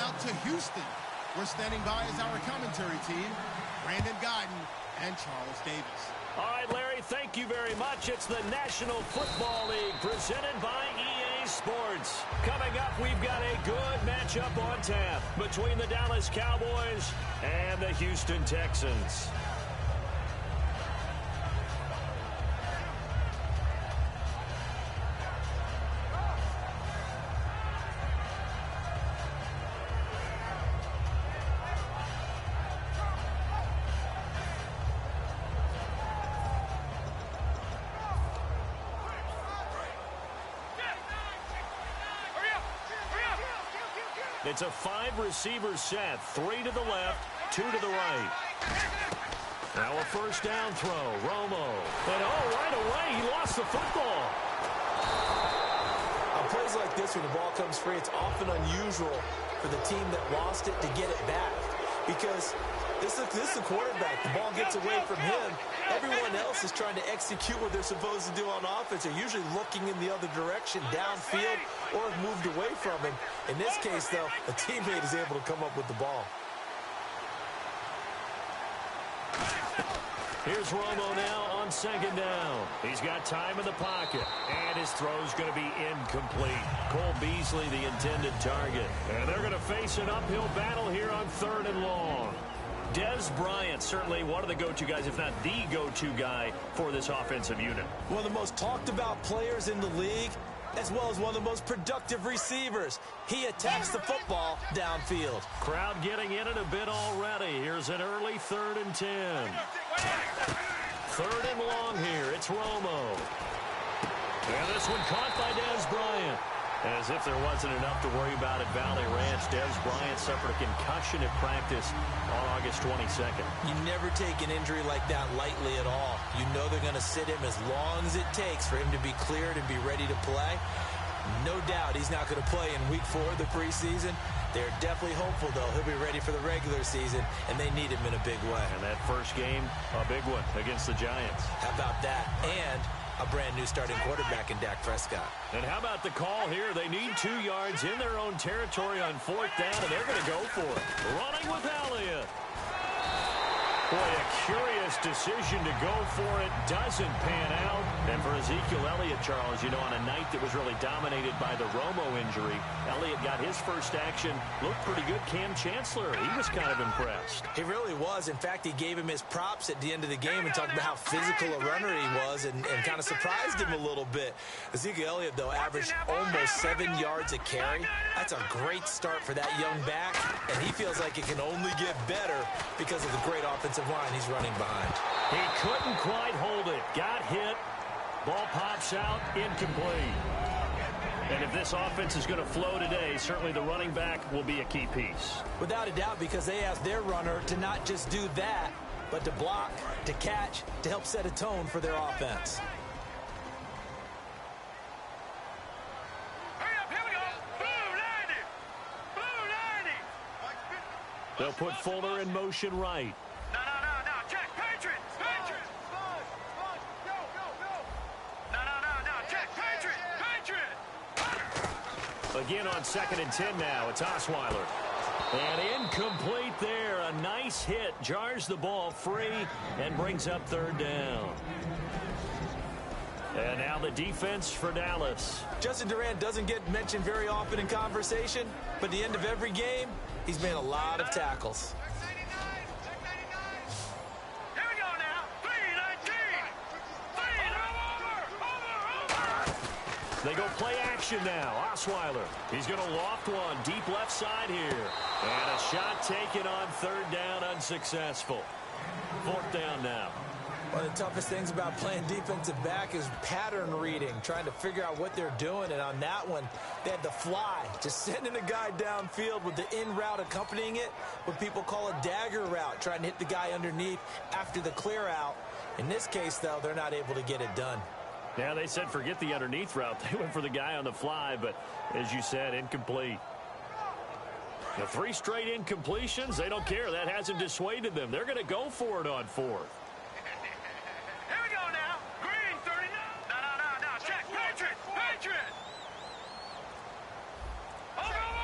out to Houston. We're standing by as our commentary team, Brandon Guyton and Charles Davis. All right, Larry, thank you very much. It's the National Football League presented by EA Sports. Coming up, we've got a good matchup on tap between the Dallas Cowboys and the Houston Texans. It's a 5-receiver set, 3 to the left, 2 to the right. Now a first down throw, Romo. And right away, he lost the football. On plays like this, when the ball comes free, it's often unusual for the team that lost it to get it back. Because this is the quarterback. The ball gets away from him. Everyone else is trying to execute what they're supposed to do on offense. They're usually looking in the other direction, downfield, or have moved away from him. In this case, though, a teammate is able to come up with the ball. Here's Romo now on second down. He's got time in the pocket, and his throw's going to be incomplete. Cole Beasley, the intended target. And they're going to face an uphill battle here on 3rd and long. Dez Bryant, certainly one of the go-to guys, if not the go-to guy for this offensive unit. One of the most talked about players in the league, as well as one of the most productive receivers. He attacks the football downfield. Crowd getting in it a bit already. Here's an early 3rd and 10. 3rd and long here. It's Romo. And this one caught by Dez Bryant. As if there wasn't enough to worry about at Valley Ranch, Dez Bryant suffered a concussion at practice on August 22nd. You never take an injury like that lightly at all. You know they're going to sit him as long as it takes for him to be cleared and be ready to play. No doubt he's not going to play in Week 4 of the preseason. They're definitely hopeful, though, he'll be ready for the regular season, and they need him in a big way. And that first game, a big one against the Giants. How about that? And a brand-new starting quarterback in Dak Prescott. And how about the call here? They need 2 yards in their own territory on 4th down, and they're going to go for it. Running with Elliott. Boy, a curious decision to go for it. Doesn't pan out. And for Ezekiel Elliott, Charles, you know, on a night that was really dominated by the Romo injury, Elliott got his first action. Looked pretty good. Cam Chancellor, he was kind of impressed. He really was. In fact, he gave him his props at the end of the game and talked about how physical a runner he was and kind of surprised him a little bit. Ezekiel Elliott, though, averaged almost 7 yards a carry. That's a great start for that young back, and he feels like it can only get better because of the great offensive line he's running behind. He couldn't quite hold it. Got hit. Ball pops out, incomplete. And if this offense is going to flow today, certainly the running back will be a key piece. Without a doubt, because they asked their runner to not just do that, but to block, to catch, to help set a tone for their offense. Hurry up, here we go. Blue 90. Blue 90. They'll put Fuller in motion right. No. Check. Patriots. No. Check. Patriots. Again on 2nd and 10 now. It's Osweiler. And incomplete there. A nice hit. Jars the ball free and brings up 3rd down. And now the defense for Dallas. Justin Durant doesn't get mentioned very often in conversation, but at the end of every game, he's made a lot of tackles. Here we go now. 3-19. Over. They go play action now. Osweiler. He's going to loft one deep left side here. And a shot taken on 3rd down, unsuccessful. 4th down now. One of the toughest things about playing defensive back is pattern reading, trying to figure out what they're doing. And on that one, they had to fly, just sending a guy downfield with the in route accompanying it, what people call a dagger route, trying to hit the guy underneath after the clear out. In this case, though, they're not able to get it done. Yeah, they said forget the underneath route. They went for the guy on the fly, but as you said, incomplete. The 3 straight incompletions, they don't care. That hasn't dissuaded them. They're going to go for it on 4th. Here we go now. Green 39. No. Check. Patriots. Over.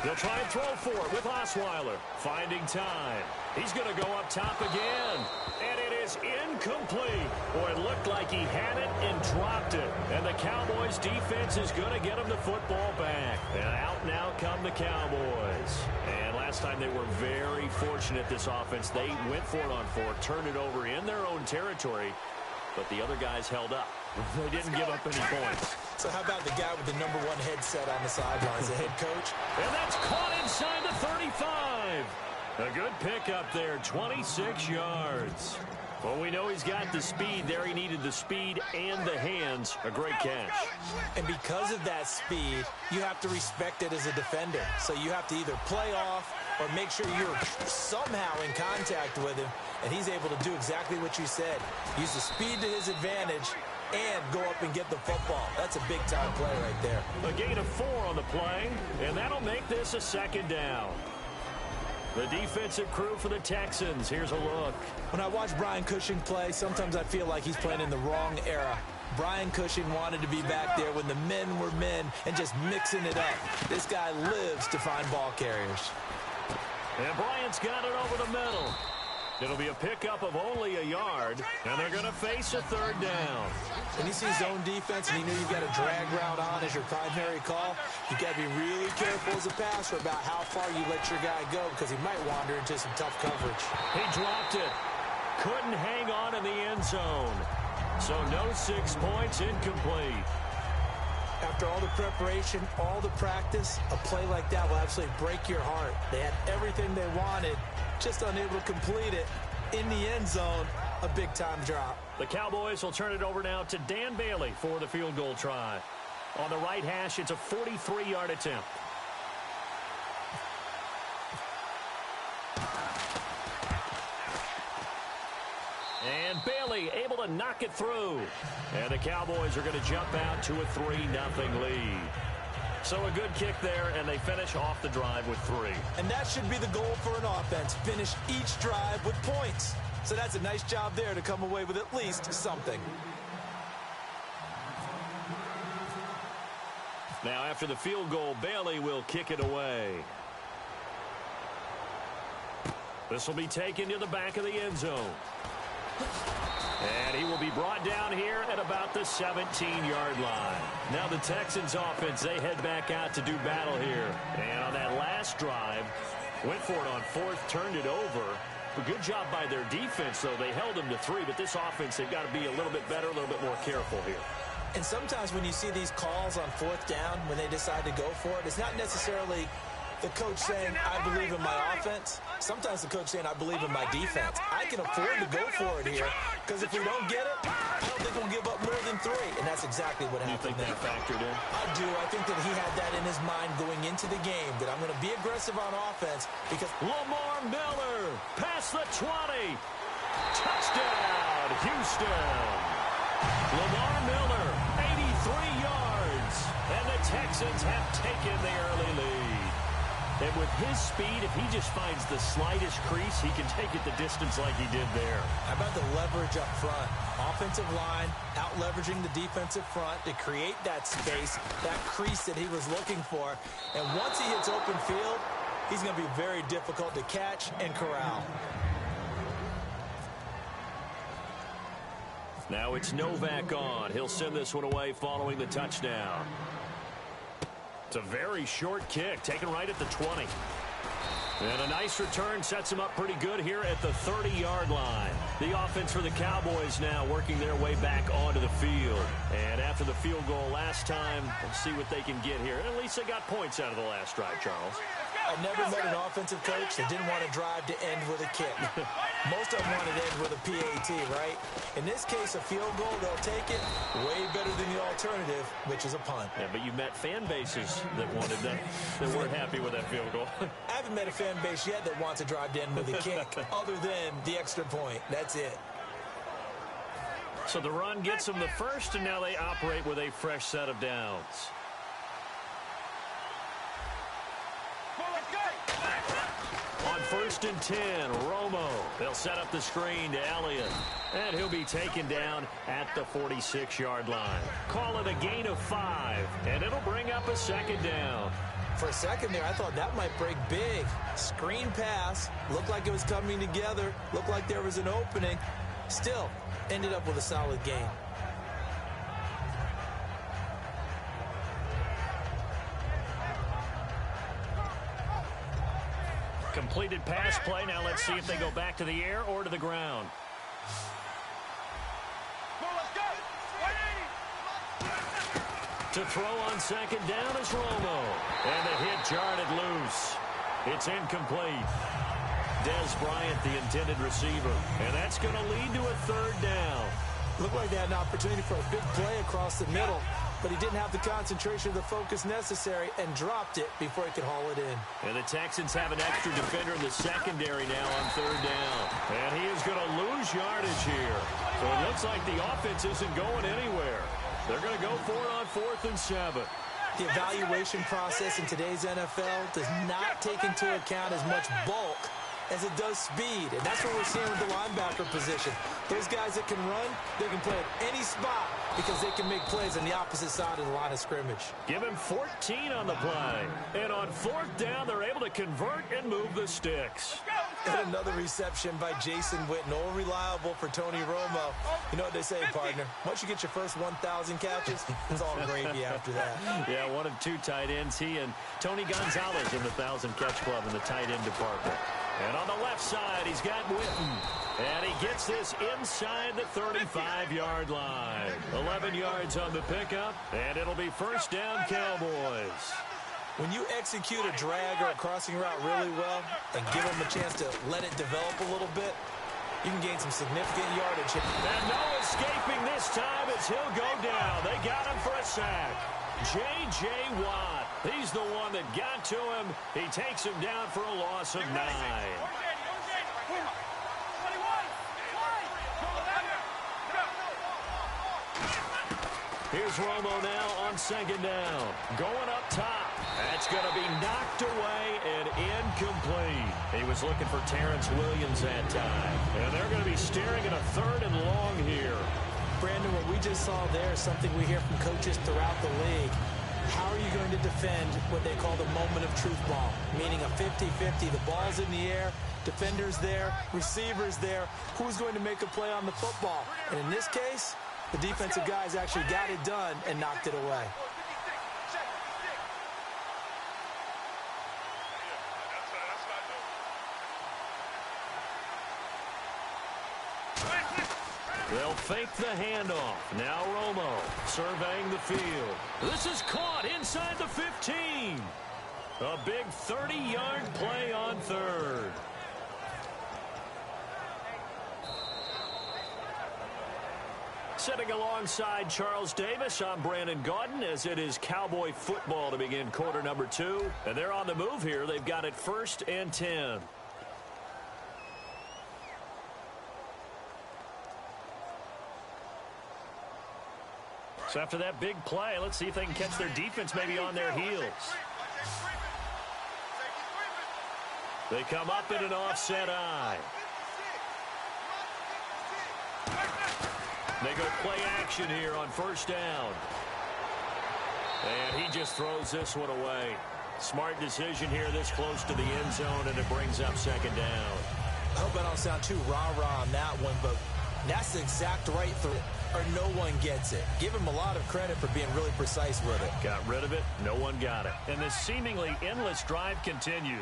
They'll try and throw for it with Osweiler. Finding time. He's going to go up top again. And it is incomplete. Boy, it looked like he had it and dropped it. And the Cowboys defense is going to get him the football back. And out now come the Cowboys. And last time they were very fortunate, this offense. They went for it on fourth, turned it over in their own territory. But the other guys held up. They didn't give up any points. So how about the guy with the #1 headset on the sidelines, the head coach? And that's caught inside the 35. A good pickup there, 26 yards. Well, we know he's got the speed there. He needed the speed and the hands. A great catch. And because of that speed, you have to respect it as a defender. So you have to either play off or make sure you're somehow in contact with him. And he's able to do exactly what you said. Use the speed to his advantage and go up and get the football. That's a big-time play right there. A gain of 4 on the play, and that'll make this a second down. The defensive crew for the Texans. Here's a look. When I watch Brian Cushing play, sometimes I feel like he's playing in the wrong era. Brian Cushing wanted to be back there when the men were men and just mixing it up. This guy lives to find ball carriers. And Bryant's got it over the middle. It'll be a pickup of only a yard, and they're going to face a third down. When you see zone defense and you know you've got a drag route on as your primary call, you've got to be really careful as a passer about how far you let your guy go because he might wander into some tough coverage. He dropped it. Couldn't hang on in the end zone. So no 6 points, incomplete. After all the preparation, all the practice, a play like that will absolutely break your heart. They had everything they wanted, just unable to complete it. In the end zone, a big-time drop. The Cowboys will turn it over now to Dan Bailey for the field goal try. On the right hash, it's a 43-yard attempt. And Bailey able to knock it through. And the Cowboys are going to jump out to a 3-0 lead. So a good kick there, and they finish off the drive with 3. And that should be the goal for an offense. Finish each drive with points. So that's a nice job there to come away with at least something. Now after the field goal, Bailey will kick it away. This will be taken to the back of the end zone. And he will be brought down here at about the 17-yard line. Now the Texans offense, they head back out to do battle here. And on that last drive, went for it on fourth, turned it over. A good job by their defense, though. They held them to 3, but this offense, they've got to be a little bit better, a little bit more careful here. And sometimes when you see these calls on fourth down, when they decide to go for it, it's not necessarily the coach saying, I believe in my offense. Sometimes the coach saying, I believe in my defense. I can afford to go for it here because if we don't get it, I don't think we'll give up more than 3. And that's exactly what happened there. You think that factored in? I do. I think that he had that in his mind going into the game, that I'm going to be aggressive on offense because Lamar Miller past the 20. Touchdown, Houston. Lamar Miller, 83 yards. And the Texans have taken the early lead. And with his speed, if he just finds the slightest crease, he can take it the distance like he did there. How about the leverage up front? Offensive line out-leveraging the defensive front to create that space, that crease that he was looking for. And once he hits open field, he's going to be very difficult to catch and corral. Now it's Novak on. He'll send this one away following the touchdown. It's a very short kick, taken right at the 20. And a nice return sets him up pretty good here at the 30-yard line. The offense for the Cowboys now working their way back onto the field. And after the field goal last time, we'll see what they can get here. And at least they got points out of the last drive, Charles. I've never met an offensive coach that didn't want to drive to end with a kick. Most of them wanted to end with a PAT, right? In this case, a field goal, they'll take it way better than the alternative, which is a punt. Yeah, but you met fan bases that wanted that, that weren't happy with that field goal. I haven't met a fan base yet that wants to drive to end with a kick other than the extra point. That's it. So the run gets them the first, and now they operate with a fresh set of downs. On 1st and 10, Romo. They'll set up the screen to Elliott. And he'll be taken down at the 46-yard line. Call it a gain of 5, and it'll bring up a second down. For a second there, I thought that might break big. Screen pass, looked like it was coming together, looked like there was an opening. Still, ended up with a solid game. Completed pass play. Now let's see if they go back to the air or to the ground. To throw on second down is Romo. And the hit jarred it loose. It's incomplete. Dez Bryant, the intended receiver. And that's going to lead to a third down. Looked like they had an opportunity for a big play across the middle, but he didn't have the concentration or the focus necessary and dropped it before he could haul it in. And the Texans have an extra defender in the secondary now on third down. And he is going to lose yardage here. So it looks like the offense isn't going anywhere. They're going to go for it on 4th and 7. The evaluation process in today's NFL does not take into account as much bulk as it does speed, and that's what we're seeing with the linebacker position. Those guys that can run, they can play at any spot because they can make plays on the opposite side of the line of scrimmage. Give him 14 on the play. And on 4th down, they're able to convert and move the sticks. And another reception by Jason Witten, all reliable for Tony Romo. You know what they say, partner? Once you get your first 1,000 catches, it's all gravy after that. Yeah, one of 2 tight ends. He and Tony Gonzalez in the 1,000-catch club in the tight end department. And on the left side, he's got Witten. And he gets this inside the 35-yard line. 11 yards on the pickup, and it'll be first down Cowboys. When you execute a drag or a crossing route really well and give them a chance to let it develop a little bit, you can gain some significant yardage. And no escaping this time as he'll go down. They got him for a sack. J.J. Watt. He's the one that got to him. He takes him down for a loss of 9. Here's Romo now on second down. Going up top. That's going to be knocked away and incomplete. He was looking for Terrence Williams that time. And they're going to be staring at a 3rd and long here. Brandon, what we just saw there is something we hear from coaches throughout the league. How are you going to defend what they call the moment of truth ball? Meaning a 50-50. The ball's in the air, defender's there, receiver's there. Who's going to make a play on the football? And in this case, the defensive guys actually got it done and knocked it away. They'll fake the handoff. Now Romo surveying the field. This is caught inside the 15. A big 30-yard play on 3rd. Sitting alongside Charles Davis, I'm Brandon Gaudin, as it is Cowboy football to begin quarter number 2. And they're on the move here. They've got it 1st and 10. So after that big play, let's see if they can catch their defense maybe on their heels. They come up in an offset eye. They go play action here on 1st down. And he just throws this one away. Smart decision here this close to the end zone, and it brings up 2nd down. I hope I don't sound too rah-rah on that one, but that's the exact right throw, or no one gets it. Give him a lot of credit for being really precise with it. Got rid of it. No one got it. And this seemingly endless drive continues.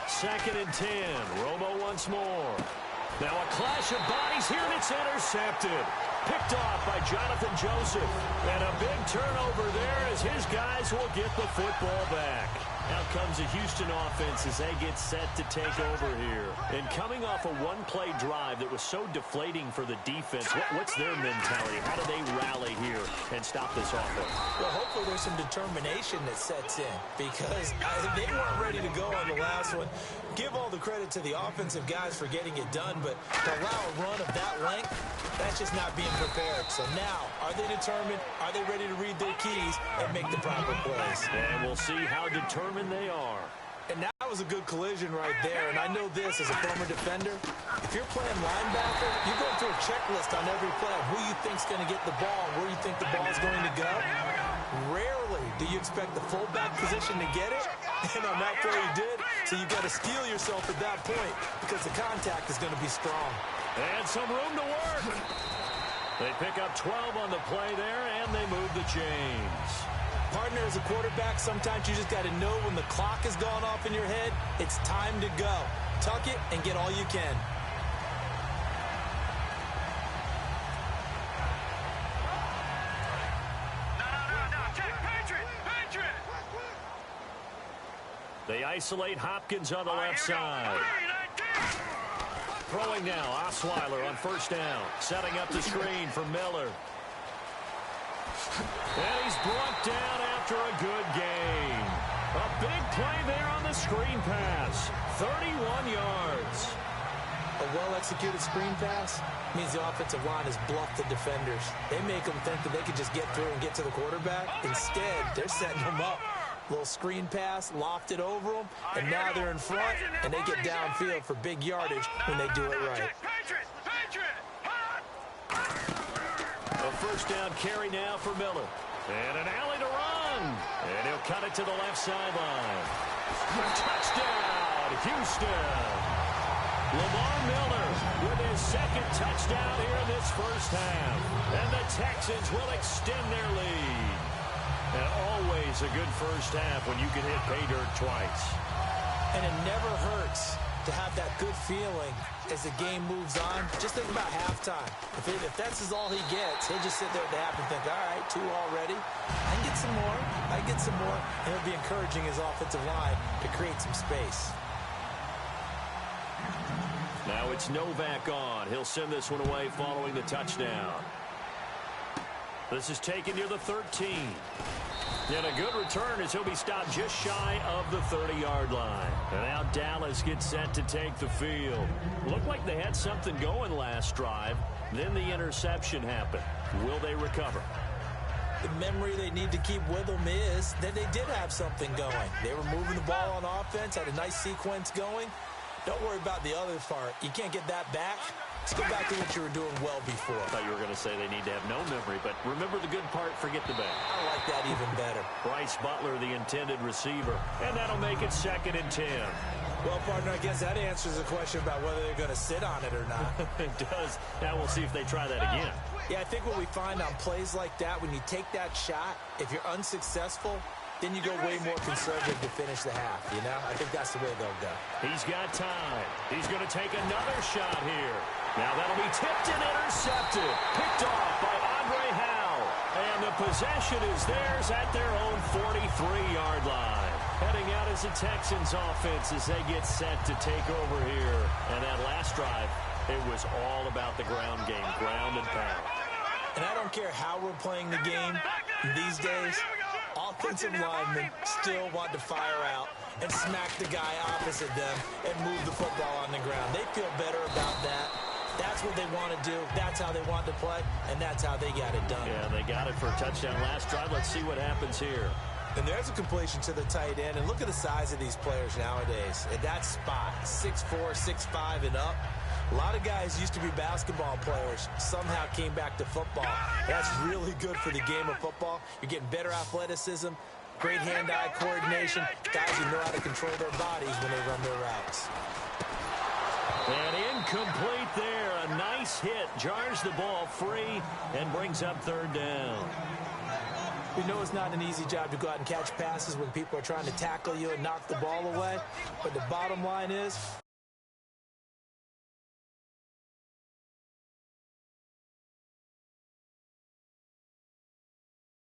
Second and 10. Romo once more. Now a clash of bodies here, and it's intercepted. Picked off by Jonathan Joseph. And a big turnover there as his guys will get the football back. Out comes the Houston offense as they get set to take over here. And coming off a one-play drive that was so deflating for the defense, what's their mentality? How do they rally here and stop this offense? Well, hopefully there's some determination that sets in, because they weren't ready to go on the last one. Give all the credit to the offensive guys for getting it done, but to allow a run of that length, that's just not being prepared. So now, are they determined? Are they ready to read their keys and make the proper plays? And we'll see how determined they are. And now was a good collision right there, and I know this as a former defender. If you're playing linebacker, you're going through a checklist on every play of who you think's going to get the ball and where you think the ball's going to go. Rarely do you expect the fullback position to get it, and on that play he did, so you've got to steel yourself at that point because the contact is going to be strong. And some room to work. They pick up 12 on the play there, and they move the chains. Partner, as a quarterback, sometimes you just got to know when the clock has gone off in your head, it's time to go. Tuck it and get all you can. No. Check. Patriot. They isolate Hopkins on the left side. Throwing now, Osweiler on first down. Setting up the screen for Miller. And he's brought down after a good gain. A big play there on the screen pass. 31 yards. A well-executed screen pass means the offensive line has bluffed the defenders. They make them think that they could just get through and get to the quarterback. Instead, they're setting them up. Little screen pass, lofted over them, and now they're in front, and they get downfield for big yardage when they do it right. A first down carry now for Miller. And an alley to run. And he'll cut it to the left sideline. Touchdown, Houston. Lamar Miller with his second touchdown here in this first half. And the Texans will extend their lead. And always a good first half when you can hit pay dirt twice. And it never hurts to have that good feeling as the game moves on. Just think about halftime. If that's all he gets, he'll just sit there at the half and think, all right, 2 already. I can get some more. And he'll be encouraging his offensive line to create some space. Now it's Novak on. He'll send this one away following the touchdown. This is taken near the 13. And a good return as he'll be stopped just shy of the 30-yard line. And now Dallas gets set to take the field. Looked like they had something going last drive. Then the interception happened. Will they recover? The memory they need to keep with them is that they did have something going. They were moving the ball on offense, had a nice sequence going. Don't worry about the other part. You can't get that back. Let's go back to what you were doing well before. I thought you were going to say they need to have no memory, but remember the good part, forget the bad. I like that even better. Bryce Butler, the intended receiver, and that'll make it 2nd and 10. Well, partner, I guess that answers the question about whether they're going to sit on it or not. It does. Now we'll see if they try that again. Yeah, I think what we find on plays like that, when you take that shot, if you're unsuccessful, then you go way more conservative to finish the half, you know? I think that's the way they'll go. He's got time. He's going to take another shot here. Now that'll be tipped and intercepted. Picked off by Andre Howe. And the possession is theirs at their own 43-yard line. Heading out as the Texans offense as they get set to take over here. And that last drive, it was all about the ground game, ground and pound. And I don't care how we're playing the game these days, offensive linemen still want to fire out and smack the guy opposite them and move the football on the ground. They feel better about that. That's what they want to do. That's how they want to play, and that's how they got it done. Yeah, they got it for a touchdown last drive. Let's see what happens here. And there's a completion to the tight end. And look at the size of these players nowadays. At that spot, 6'4", 6'5", and up. A lot of guys used to be basketball players, somehow came back to football. That's really good for the game of football. You're getting better athleticism, great hand-eye coordination, guys who know how to control their bodies when they run their routes. And incomplete there. A nice hit. Jars the ball free and brings up 3rd down. We know it's not an easy job to go out and catch passes when people are trying to tackle you and knock the ball away. But the bottom line is,